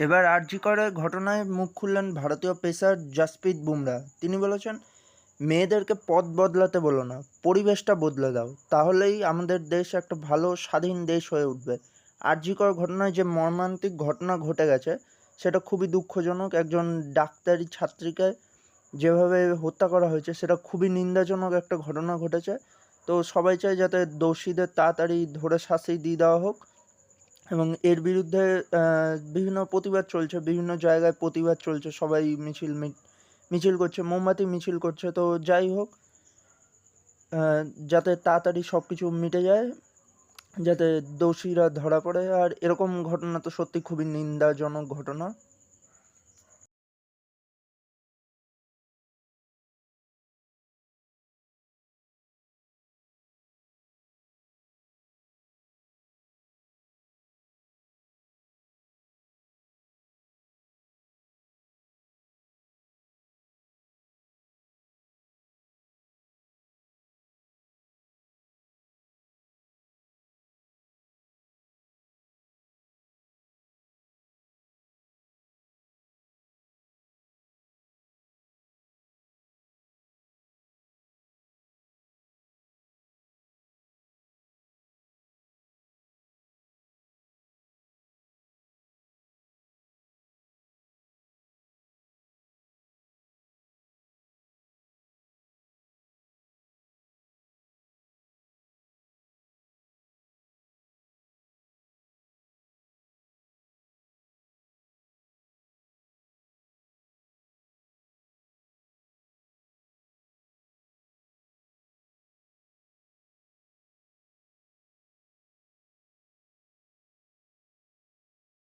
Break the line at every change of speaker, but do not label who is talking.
এবার আরজি করে ঘটনায় মুখ খুললেন ভারতীয় পেসার জসপ্রীত বুমরা। তিনি বলেছেন, মেয়েদেরকে পথ বদলাতে বলো না, পরিবেশটা বদলে দাও, তাহলেই আমাদের দেশ একটা ভালো স্বাধীন দেশ হয়ে উঠবে। আরজি কর ঘটনায় যে মর্মান্তিক ঘটনা ঘটে গেছে সেটা খুবই দুঃখজনক। একজন ডাক্তারি ছাত্রীকে যেভাবে হত্যা করা হয়েছে সেটা খুবই নিন্দাজনক একটা ঘটনা ঘটেছে। তো সবাই চায় যাতে দোষীদের তাড়াতাড়ি ধরে শাস্তি দিয়ে দেওয়া হোক, এবং এর বিরুদ্ধে বিভিন্ন প্রতিবাদ চলছে, বিভিন্ন জায়গায় প্রতিবাদ চলছে, সবাই মিছিল করছে, মোমবাতি মিছিল করছে। তো যাই হোক, আহ, যাতে তাড়াতাড়ি সব কিছু মিটে যায়, যাতে দোষীরা ধরা পড়ে। আর এরকম ঘটনা তো সত্যি খুবই নিন্দাজনক ঘটনা।